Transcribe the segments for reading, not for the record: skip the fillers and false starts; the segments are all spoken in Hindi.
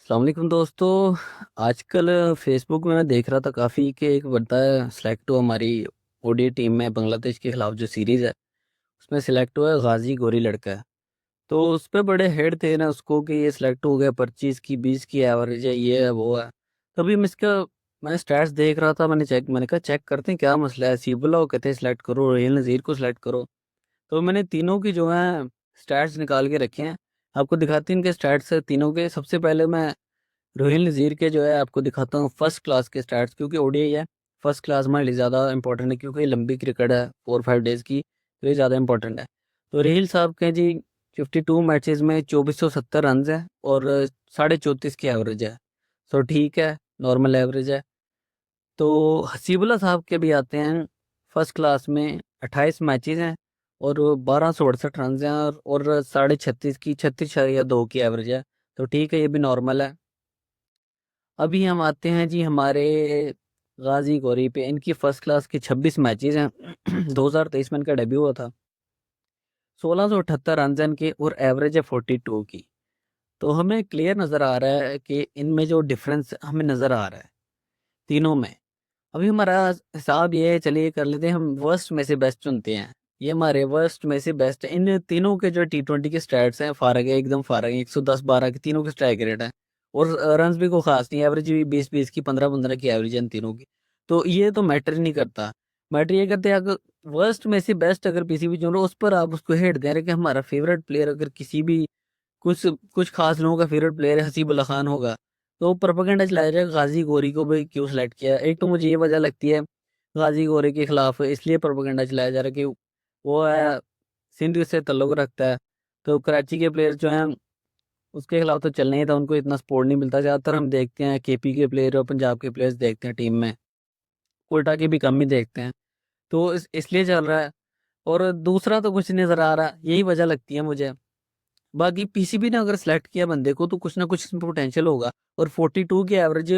अस्सलाम वालेकुम दोस्तों। आजकल फेसबुक में मैं देख रहा था काफ़ी कि एक बंदा सिलेक्ट हुआ हमारी ओडीआई टीम में बांग्लादेश के खिलाफ जो सीरीज़ है उसमें सिलेक्ट हुआ है। गाजी गोरी लड़का है। तो उस पर बड़े हेड थे ना उसको कि ये सिलेक्ट हो गया, 25 की 20 की एवरेज है, ये है वो है। तभी मैं स्टैट्स देख रहा था, मैंने कहा चेक करते हैं क्या मसला है। सीबुला को कहते हैं सिलेक्ट करो, रेल नज़ीर को सिलेक्ट करो। तो मैंने तीनों की जो है स्टैट्स निकाल के रखे हैं, आपको दिखाती हूँ इनके स्टैट्स है तीनों के। सबसे पहले मैं रोहिल नज़ीर के जो है आपको दिखाता हूँ फर्स्ट क्लास के स्टैट्स, क्योंकि ओडीआई है। फर्स्ट क्लास हमारे लिए ज़्यादा इंपॉर्टेंट है क्योंकि ये लंबी क्रिकेट है 4-5 डेज़ की, तो ये ज़्यादा इंपॉर्टेंट है। तो रोहिल साहब के जी 52 मैचेस में 2470 रन है और 34.5 की एवरेज है। सो ठीक है, नॉर्मल एवरेज है। तो हसीबुल्ला साहब के भी आते हैं फर्स्ट क्लास में, 28 मैचेस हैं और 1268 रन हैं और 36.5 की 36.2 की एवरेज है। तो ठीक है, ये भी नॉर्मल है। अभी हम आते हैं जी हमारे गाजी गौरी पे। इनकी फर्स्ट क्लास के 26 मैचेस हैं 2023 में इनका डेब्यू हुआ था। 1678 रन हैं इनके और एवरेज है 42 की। तो हमें क्लियर नज़र आ रहा है कि इनमें जो डिफरेंस हमें नज़र आ रहा है तीनों में। अभी हमारा हिसाब ये है, चलिए कर लेते हैं, हम वर्स्ट में से बेस्ट चुनते हैं। ये हमारे वर्स्ट में से बेस्ट है। इन तीनों के जो T20 के स्टैट्स हैं फारग है, एकदम फारग है। 110-12 के तीनों के स्ट्राइक रेट है और रन्स भी कोई खास नहीं, एवरेज भी 20-20 की, 15-15 की एवरेज है इन तीनों की। तो ये तो मैटर ही नहीं करता। मैटर ये करते हैं अगर वर्स्ट में से बेस्ट अगर किसी भी चुन रहे हो उस पर आप उसको हेट दे रहे हैं कि हमारा फेवरेट प्लेयर अगर किसी भी कुछ कुछ खास लोगों का फेवरेट प्लेयर है हसीबुल्ला खान होगा, तो प्रोपेगेंडा चलाया जाएगा गाजी गोरी को भी क्यों सिलेक्ट किया। एक तो मुझे ये वजह लगती है गाजी गोरी के खिलाफ इसलिए प्रोपेगेंडा चलाया जा रहा है कि वो है सिंध से ताल्लुक रखता है। तो कराची के प्लेयर जो हैं उसके खिलाफ तो चलना ही था, उनको इतना सपोर्ट नहीं मिलता। ज़्यादातर हम देखते हैं केपी के प्लेयर और पंजाब के प्लेयर्स देखते हैं टीम में, कोयटा के भी कम ही देखते हैं। तो इसलिए चल रहा है। और दूसरा तो कुछ नहीं नज़र आ रहा, यही वजह लगती है मुझे। बाकी पीसीबी ने अगर सेलेक्ट किया बंदे को तो कुछ ना कुछ इसमें पोटेंशियल होगा। और 42 की एवरेज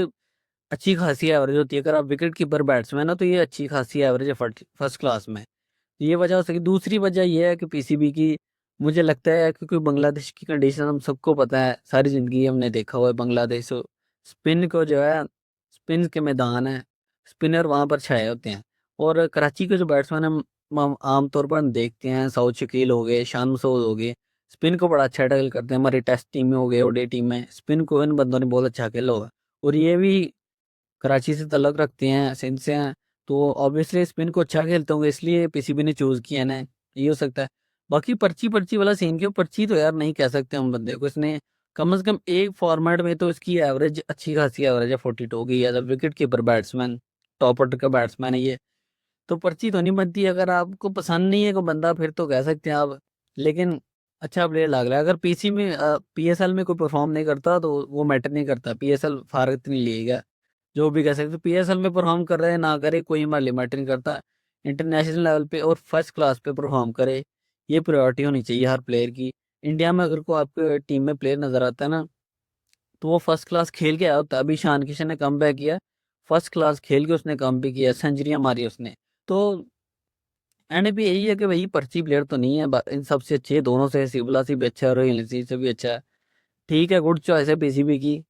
अच्छी खासी एवरेज होती है। अगर आप विकेट कीपर बैट्समैन हो तो ये अच्छी खासी एवरेज है फर्स्ट क्लास में। ये वजह हो सकती। दूसरी वजह ये है कि पीसीबी की, मुझे लगता है क्योंकि बांग्लादेश की कंडीशन हम सबको पता है, सारी ज़िंदगी हमने देखा हुआ है बांग्लादेश स्पिन को जो है, स्पिन के मैदान है, स्पिनर वहाँ पर छाए होते हैं। और कराची के जो बैट्समैन हम आमतौर पर हम देखते हैं, सऊद शकील हो गए, शान मसूद हो गए, स्पिन को बड़ा अच्छा टैकल करते हैं। हमारी टेस्ट टीम में हो गए, ओडीआई टीम में स्पिन को इन बंदों ने बहुत अच्छा खेला होगा। और ये भी कराची से तल्लुक़ रखते हैं, सिंध से हैं, तो ऑब्वियसली स्पिन को अच्छा खेलते होंगे इसलिए पीसीबी ने चूज़ किया ना, ये हो सकता है। बाकी पर्ची पर्ची वाला सीन, क्यों पर्ची तो यार नहीं कह सकते हम बंदे को, इसने कम से कम एक फॉर्मेट में तो इसकी एवरेज अच्छी खासी एवरेज है 42 की। As a wicket keeper batsman, top order का बैट्समैन है ये, तो पर्ची तो नहीं बनती। अगर आपको पसंद नहीं है कोई बंदा फिर तो कह सकते हैं आप, लेकिन अच्छा प्लेयर लग रहा है। अगर पीसी में पीएसएल में कोई परफॉर्म नहीं करता तो वो मैटर नहीं करता, पीएसएल फारग नहीं लिएगा। जो भी कह सकते, पीएसएल में परफॉर्म कर रहे हैं ना करे कोई हमारे लिए मैटर नहीं करता। इंटरनेशनल लेवल पे और फर्स्ट क्लास पे परफॉर्म करे, ये प्रायोरिटी होनी चाहिए हर प्लेयर की। इंडिया में अगर को आपके टीम में प्लेयर नजर आता है ना, तो वो फर्स्ट क्लास खेल के आया होता है। अभी ईशान किशन ने कम बैक किया, फर्स्ट क्लास खेल के उसने कम भी किया, सेंचुरियां मारी उसने। तो एंड भी यही है कि भाई पर्ची प्लेयर तो नहीं है, इन सबसे अच्छे दोनों से, सिबला से भी अच्छा है, रोहिल नसीर से भी अच्छा है। ठीक है, गुड चॉइस है पीसीबी की।